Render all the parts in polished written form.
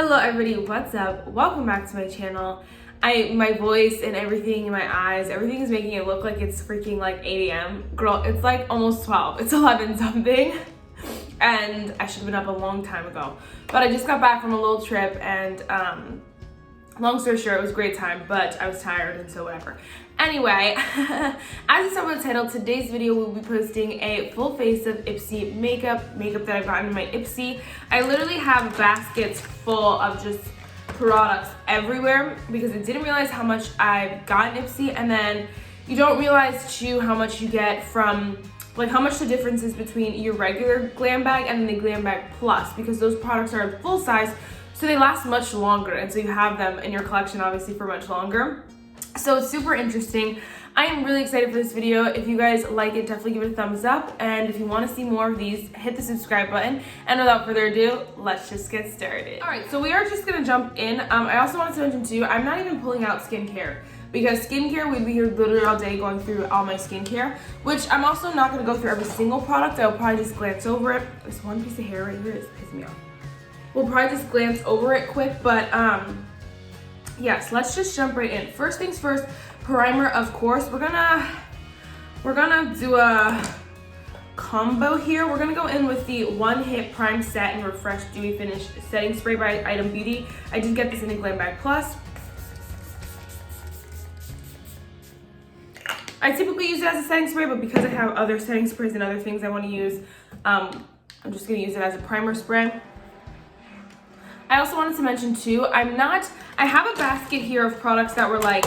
Hello everybody, what's up? Welcome back to my channel. My voice and everything in my eyes, everything is making it look like it's freaking like 8 a.m. Girl, it's like almost 12. It's 11 something. And I should have been up a long time ago. But I just got back from a little trip and long story short, it was a great time, but I was tired and so whatever. Anyway, as you saw by the title, today's video we'll be posting a full face of Ipsy makeup that I've gotten in my Ipsy. I literally have baskets full of just products everywhere because I didn't realize how much I've gotten Ipsy, and then you don't realize too how much you get from, like how much the difference is between your regular glam bag and the glam bag plus, because those products are in full size, so they last much longer, and so you have them in your collection obviously for much longer. So it's super interesting. I am really excited for this video. If you guys like it, definitely give it a thumbs up, and if you want to see more of these, hit the subscribe button. And without further ado, let's just get started. All right, so we are just gonna jump in. I also wanted to mention too, I'm not even pulling out skincare, because skincare, we'd be here literally all day going through all my skincare, which I'm also not gonna go through every single product. I'll probably just glance over it. There's one piece of hair right here, it's pissing me off. We'll probably just glance over it quick, but yes, let's just jump right in. First things first, primer, of course. We're gonna do a combo here. We're gonna go in with the One Hit Prime Set and Refresh Dewy-Finish Setting Spray by Item Beauty. I did get this in a Glam Bag Plus. I typically use it as a setting spray, but because I have other setting sprays and other things I want to use, I'm just gonna use it as a primer spray. I also wanted to mention too, I have a basket here of products that were like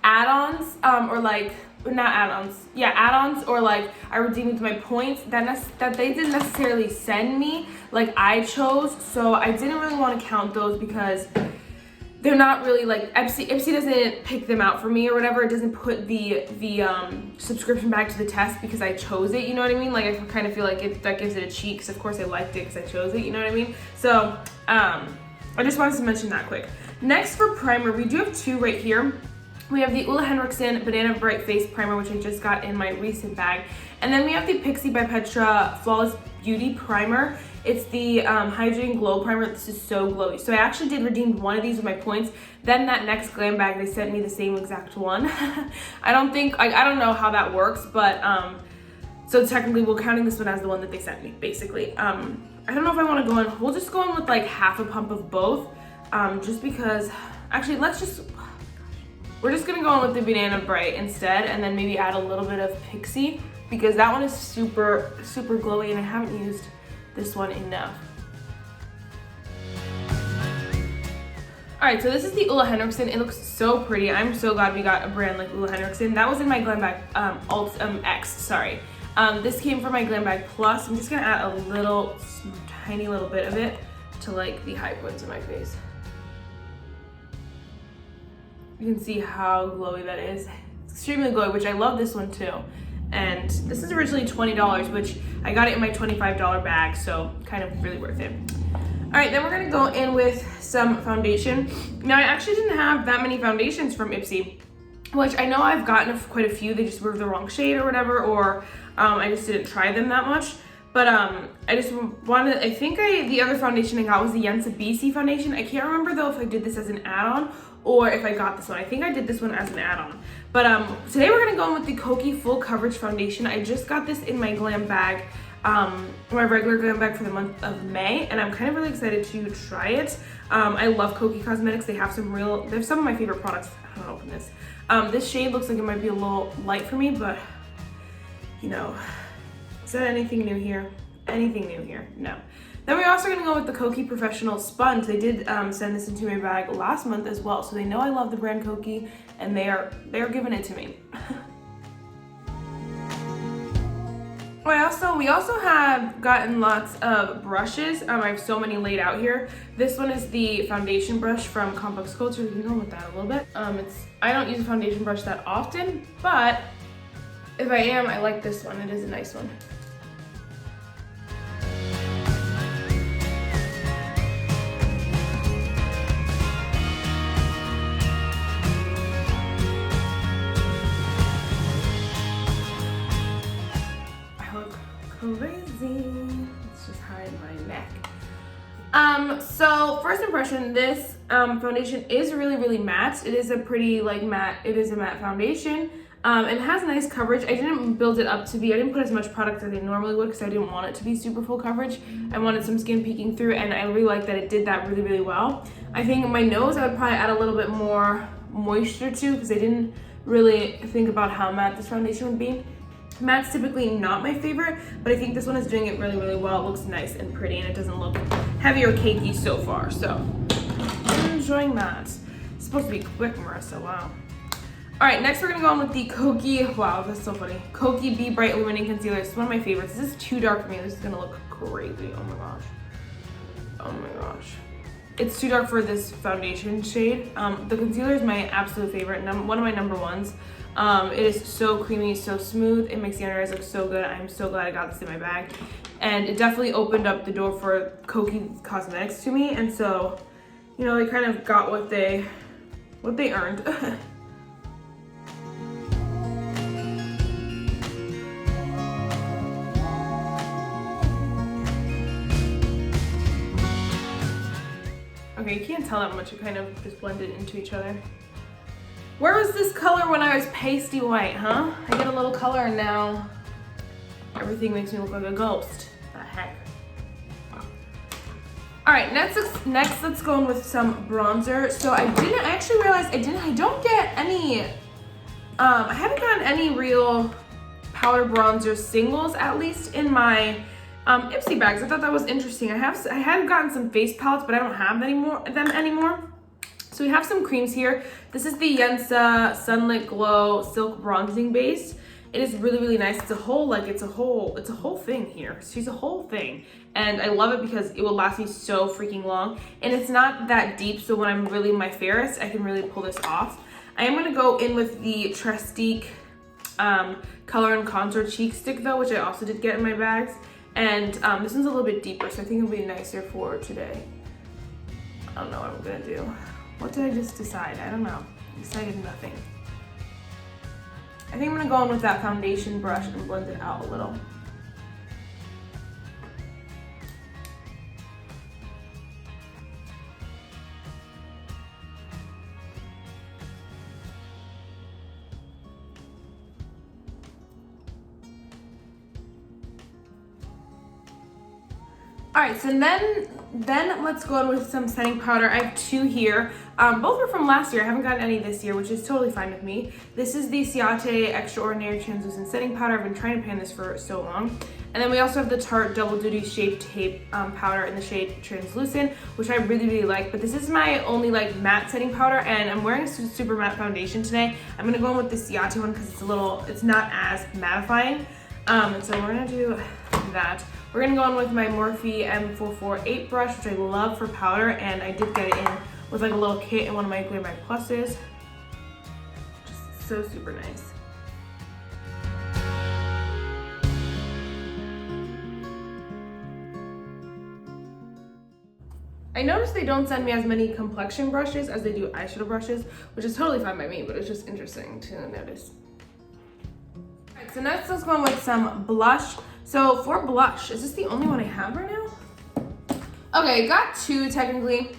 add-ons, or like, not add-ons, yeah, add-ons, or like I redeemed with my points that they didn't necessarily send me, like I chose, so I didn't really want to count those because they're not really like, Ipsy doesn't pick them out for me or whatever. It doesn't put the subscription back to the test because I chose it, you know what I mean? Like I kind of feel like that gives it a cheat, because of course I liked it because I chose it, you know what I mean? So, I just wanted to mention that quick. Next for primer, we do have two right here. We have the Olehenriksen Banana Bright Face Primer, which I just got in my recent bag. And then we have the Pixi by Petra Flawless Beauty Primer. It's the Hydrating Glow Primer. This is so glowy. So I actually did redeem one of these with my points. Then that next glam bag, they sent me the same exact one. I don't know how that works, but so technically we're counting this one as the one that they sent me, basically. I don't know if I want to go in. We'll just go in with like half a pump of both, just because. Actually, we're just gonna go in with the Banana Bright instead, and then maybe add a little bit of Pixi, because that one is super glowy, and I haven't used this one enough. All right, so this is the Olehenriksen. It looks so pretty. I'm so glad we got a brand like Olehenriksen. That was in my Glam Bag X, sorry. This came from my Glam Bag Plus. I'm just gonna add a little, tiny little bit of it to like the high points of my face. You can see how glowy that is. It's extremely glowy, which I love this one too. And this is originally $20, which I got it in my $25 bag, so kind of really worth it. All right, then we're gonna go in with some foundation. Now I actually didn't have that many foundations from Ipsy, which I know I've gotten quite a few. They just were the wrong shade or whatever, or I just didn't try them that much. But I just wanted, the other foundation I got was the Yensa BC foundation. I can't remember though if I did this as an add-on or if I got this one. I think I did this one as an add-on. But today we're gonna go in with the Kokie Full Coverage Foundation. I just got this in my glam bag, my regular glam bag for the month of May, and I'm kind of really excited to try it. I love Kokie Cosmetics. They have some of my favorite products. I don't know, open this. This shade looks like it might be a little light for me, but you know, is that anything new here? Anything new here? No. Then we're also gonna go with the Kokie Professional Sponge. They did send this into my bag last month as well, so they know I love the brand Kokie, and they are giving it to me. We also have gotten lots of brushes. I have so many laid out here. This one is the foundation brush from Complex Culture. You can go with that a little bit. I don't use a foundation brush that often, but if I am, I like this one. It is a nice one. Crazy. Let's just hide my neck. So first impression, this foundation is really matte. It is a pretty like matte, it is a matte foundation. It has nice coverage. I didn't build it up to be, I didn't put as much product as I normally would because I didn't want it to be super full coverage. I wanted some skin peeking through, and I really like that it did that really well. I think my nose, I would probably add a little bit more moisture to because I didn't really think about how matte this foundation would be. Matte's typically not my favorite, but I think this one is doing it really well. It looks nice and pretty, and it doesn't look heavy or cakey so far, so I'm enjoying that. It's supposed to be quick, Marissa, wow. All right, next we're gonna go on with the Kokie, wow, that's so funny. Kokie Be Bright Illuminating Concealer. It's one of my favorites. This is too dark for me. This is gonna look crazy, oh my gosh. Oh my gosh. It's too dark for this foundation shade. The concealer is my absolute favorite, one of my number ones. It is so creamy, so smooth. It makes the under eyes look so good. I'm so glad I got this in my bag. And it definitely opened up the door for Kokie Cosmetics to me. And so, you know, they kind of got what they earned. Okay, you can't tell that much. It kind of just blended into each other. Where was this color when I was pasty white, huh? I get a little color and now everything makes me look like a ghost. The heck? All right, next let's go in with some bronzer. So I actually realized I don't get any, I haven't gotten any real powder bronzer singles, at least in my Ipsy bags. I thought that was interesting. I have gotten some face palettes, but I don't have them anymore. So we have some creams here. This is the Yensa Sunlit Glow Silk Bronzing Base. It is really nice. It's a whole thing here. She's a whole thing. And I love it because it will last me so freaking long. And it's not that deep, so when I'm really my fairest, I can really pull this off. I am gonna go in with the Trestique Color and Contour Cheek Stick though, which I also did get in my bags. And this one's a little bit deeper, so I think it'll be nicer for today. I don't know what I'm gonna do. What did I just decide? I don't know. I decided nothing. I think I'm gonna go in with that foundation brush and blend it out a little. All right, so then let's go in with some setting powder. I have two here. Both are from last year. I haven't gotten any this year, which is totally fine with me. This is the Ciate Extraordinary Translucent Setting Powder. I've been trying to pan this for so long. And then we also have the Tarte Double Duty Shape Tape powder in the shade Translucent, which I really like. But this is my only like matte setting powder, and I'm wearing a super matte foundation today. I'm gonna go in with the Ciate one because it's not as mattifying. And so we're gonna do that. We're gonna go in with my Morphe M448 brush, which I love for powder, and I did get it in with like a little kit in one of my Glam Bag Pluses. Just so super nice. I noticed they don't send me as many complexion brushes as they do eyeshadow brushes, which is totally fine by me, but it's just interesting to notice. Alright, so next let's go in with some blush. So for blush, is this the only one I have right now? Okay, I got two technically.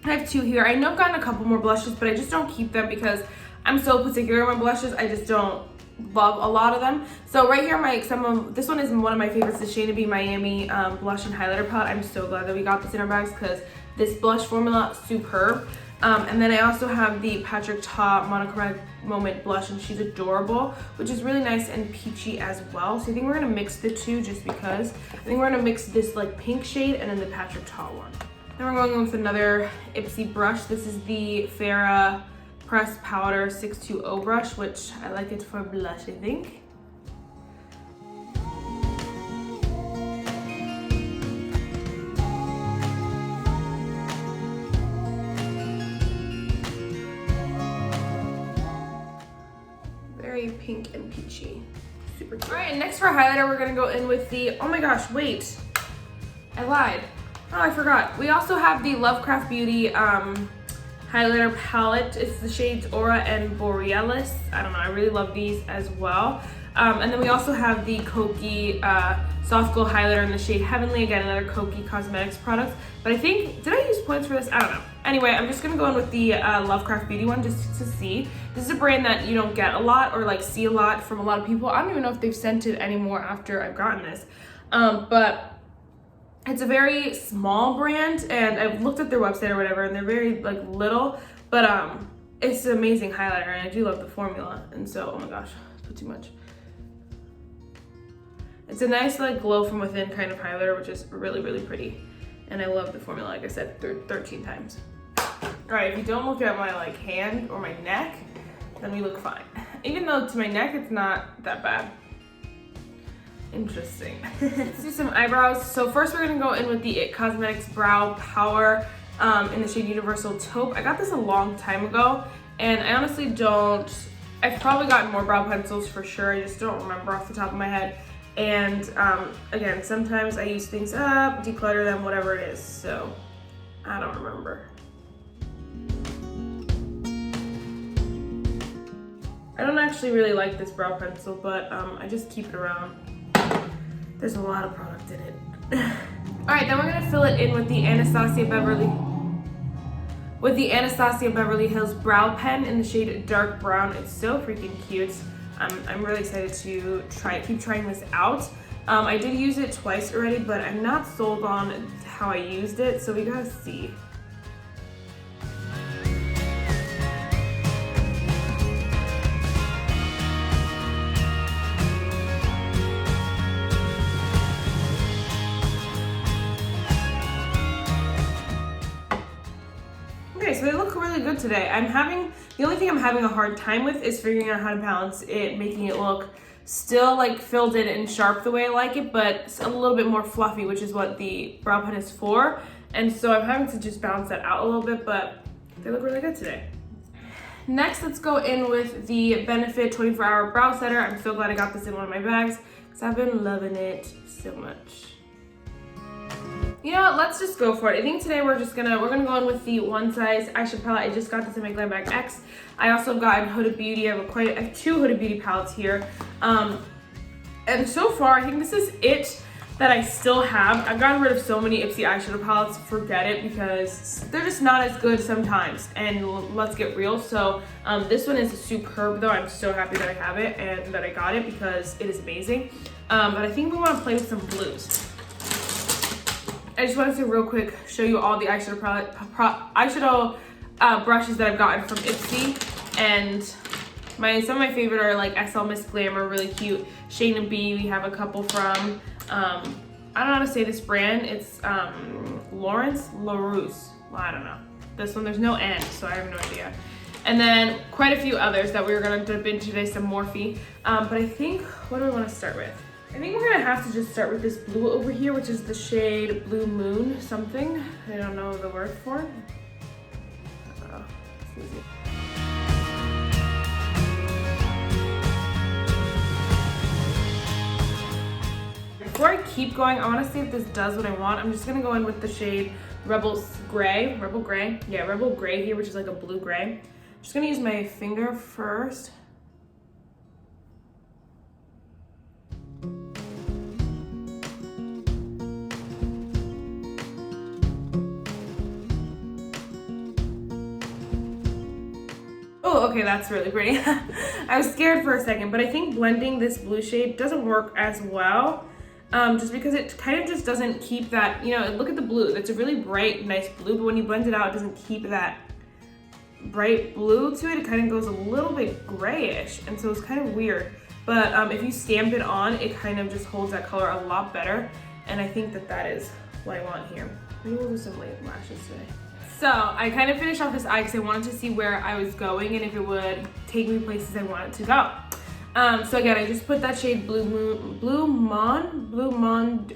I have two here. I know I've gotten a couple more blushes, but I just don't keep them because I'm so particular with my blushes. I just don't love a lot of them. So right here, this one is one of my favorites, the Shaina Be Miami blush and highlighter palette. I'm so glad that we got this in our bags because this blush formula, superb. And then I also have the Patrick Ta Monochromatic Moment blush, and she's adorable, which is really nice and peachy as well. So I think we're gonna mix the two just because. I think we're gonna mix this like pink shade and then the Patrick Ta one. Then we're going with another Ipsy brush. This is the Farrah Pressed Powder 620 brush, which I like it for blush, I think. Very pink and peachy. Super cute. All right, and next for highlighter, we're gonna go in with the, oh my gosh, wait. I lied. Oh, I forgot. We also have the LoveCraft Beauty highlighter palette. It's the shades Aura and Borealis. I don't know, I really love these as well. And then we also have the Kokie Soft Glow Highlighter in the shade Heavenly. Again, another Kokie Cosmetics product. But I think, did I use points for this? I don't know. Anyway, I'm just gonna go in with the LoveCraft Beauty one just to see. This is a brand that you don't get a lot or like see a lot from a lot of people. I don't even know if they've sent it anymore after I've gotten this. But it's a very small brand, and I've looked at their website or whatever, and they're very like little, but it's an amazing highlighter, and I do love the formula. And so, oh my gosh, I put too much. It's a nice like glow from within kind of highlighter, which is really, really pretty. And I love the formula, like I said, 13 times. All right, if you don't look at my like hand or my neck, then we look fine. Even though to my neck, it's not that bad. Interesting. Let's do some eyebrows. So first we're gonna go in with the It Cosmetics Brow Power in the shade Universal Taupe. I got this a long time ago, and I honestly don't, I've probably gotten more brow pencils for sure. I just don't remember off the top of my head. And again, sometimes I use things up, declutter them, whatever it is. So I don't remember. I don't actually really like this brow pencil, but I just keep it around. There's a lot of product in it. All right, then we're gonna fill it in with the Anastasia Beverly Hills Brow Pen in the shade Dark Brown. It's so freaking cute. I'm really excited to keep trying this out. I did use it twice already, but I'm not sold on how I used it, so we gotta see. Okay, so they look really good today. The only thing I'm having a hard time with is figuring out how to balance it, making it look still like filled in and sharp the way I like it, but a little bit more fluffy, which is what the brow pen is for. And so I'm having to just balance that out a little bit, but they look really good today. Next, let's go in with the Benefit 24-Hour Brow Setter. I'm so glad I got this in one of my bags because I've been loving it so much. You know what, let's just go for it. I think today we're gonna go in with the One Size eyeshadow palette. I just got this in my Glam Bag X. I also have gotten Huda Beauty. I have two Huda Beauty palettes here. And so far, I think this is it that I still have. I've gotten rid of so many Ipsy eyeshadow palettes, forget it, because they're just not as good sometimes. And let's get real. So this one is superb though. I'm so happy that I have it and that I got it because it is amazing. But I think we wanna play with some blues. I just wanted to real quick show you all the eyeshadow brushes that I've gotten from Ipsy, and some of my favorite are like XL Miss Glamour, really cute. Shaina B, we have a couple from. I don't know how to say this brand. It's Lawrence LaRousse. Well, I don't know. This one, there's no N, so I have no idea. And then quite a few others that we were gonna dip into today, some Morphe. But I think, what do we want to start with? I think we're gonna have to just start with this blue over here, which is the shade Blue Moon something. I don't know the word for it. It's easy. Before I keep going, I wanna see if this does what I want. I'm just gonna go in with the shade Rebel Gray here, which is like a blue gray. Just gonna use my finger first. Oh, okay, that's really pretty. I was scared for a second, but I think blending this blue shade doesn't work as well, just because it kind of just doesn't keep that, you know, look at the blue. It's a really bright, nice blue, but when you blend it out, it doesn't keep that bright blue to it. It kind of goes a little bit grayish, and so it's kind of weird. But if you stamp it on, it kind of just holds that color a lot better, and I think that that is what I want here. Maybe we'll do some late lashes today. So I kind of finished off this eye because I wanted to see where I was going and if it would take me places I wanted to go. So again, I just put that shade Blue Mon,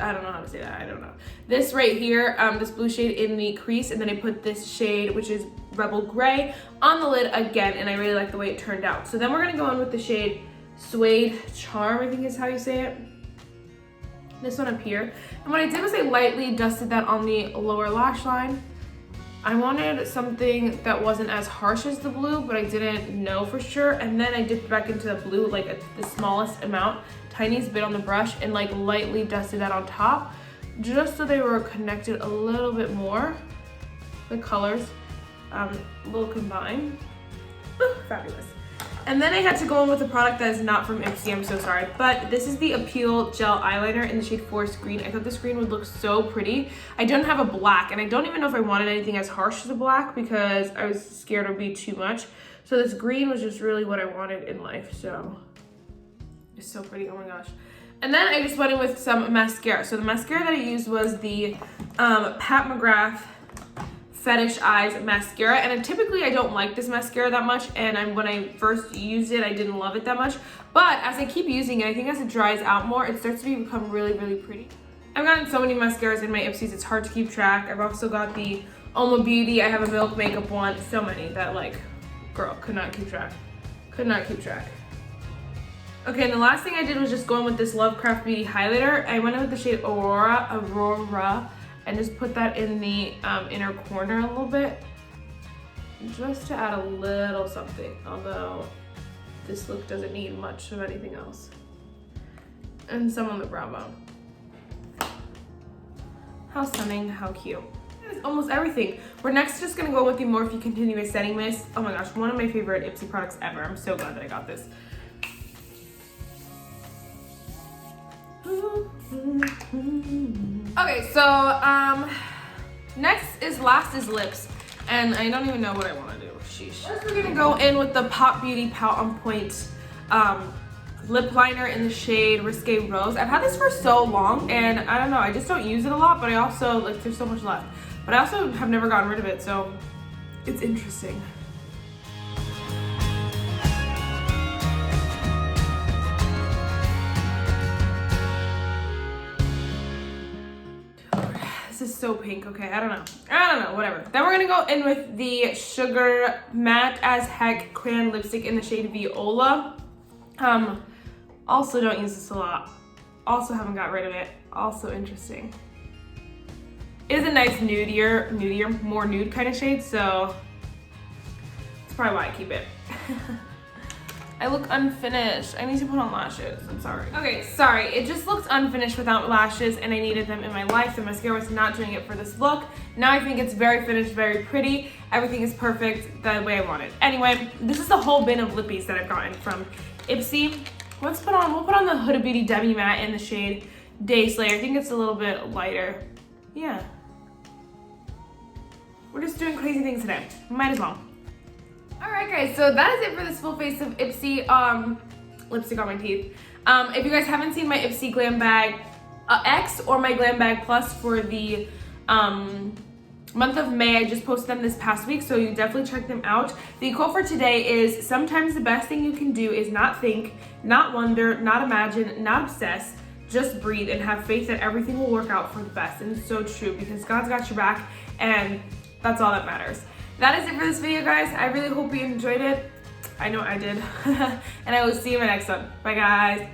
I don't know how to say that, I don't know. This right here, this blue shade in the crease, and then I put this shade, which is Rebel Gray, on the lid again, and I really like the way it turned out. So then we're gonna go in with the shade Suede Charm, I think is how you say it. This one up here. And what I did was I lightly dusted that on the lower lash line. I wanted something that wasn't as harsh as the blue, but I didn't know for sure. And then I dipped back into the blue, like the smallest amount, tiniest bit on the brush, and like lightly dusted that on top, just so they were connected a little bit more. The colors will combine. Ooh, fabulous. And then I had to go in with a product that is not from Ipsy, I'm so sorry. But this is the Appeal Gel Eyeliner in the shade Forest Green. I thought this green would look so pretty. I don't have a black, and I don't even know if I wanted anything as harsh as a black because I was scared it would be too much. So this green was just really what I wanted in life, so it's so pretty, oh my gosh. And then I just went in with some mascara. So the mascara that I used was the Pat McGrath FetishEyes mascara, and typically I don't like this mascara that much, and when I first used it I didn't love it that much, but as I keep using it, I think as it dries out more, it starts to become really, really pretty. I've gotten so many mascaras in my Ipsies, it's hard to keep track. I've also got the Oma Beauty, I have a Milk Makeup one, so many that like, girl, could not keep track. Could not keep track. Okay, and the last thing I did was just go in with this LoveCraft Beauty highlighter. I went in with the shade Aurora, and just put that in the inner corner a little bit, just to add a little something, although this look doesn't need much of anything else. And some on the brow bone. How stunning, how cute. That is almost everything. We're next just gonna go with the Morphe Continuous Setting Mist. Oh my gosh, one of my favorite Ipsy products ever. I'm so glad that I got this. Okay, so last is lips, and I don't even know what I want to do. Sheesh. First, we're gonna go in with the Pop Beauty Pout on Point lip liner in the shade Risque Rose. I've had this for so long, and I don't know, I just don't use it a lot, but I also, like, there's so much left. But I also have never gotten rid of it, so it's interesting. This is so pink, okay, I don't know, whatever. Then we're gonna go in with the Sugar Matte as Heck Crayon Lipstick in the shade Viola. Also don't use this a lot. Also haven't got rid of it. Also interesting. It is a nice nudier, more nude kind of shade, so that's probably why I keep it. I look unfinished. I need to put on lashes. I'm sorry. Okay, sorry. It just looks unfinished without lashes, and I needed them in my life. The mascara was not doing it for this look. Now I think it's very finished, very pretty. Everything is perfect the way I want it. Anyway, this is the whole bin of lippies that I've gotten from Ipsy. We'll put on the Huda Beauty Demi Matte in the shade Day Slayer. I think it's a little bit lighter. Yeah. We're just doing crazy things today. Might as well. Alright guys, so that is it for this full face of Ipsy lipstick on my teeth. If you guys haven't seen my Ipsy Glam Bag X or my Glam Bag Plus for the month of May, I just posted them this past week, so you definitely check them out. The quote for today is, sometimes the best thing you can do is not think, not wonder, not imagine, not obsess, just breathe and have faith that everything will work out for the best. And it's so true, because God's got your back, and that's all that matters. That is it for this video, guys. I really hope you enjoyed it. I know I did. And I will see you in my next one. Bye, guys.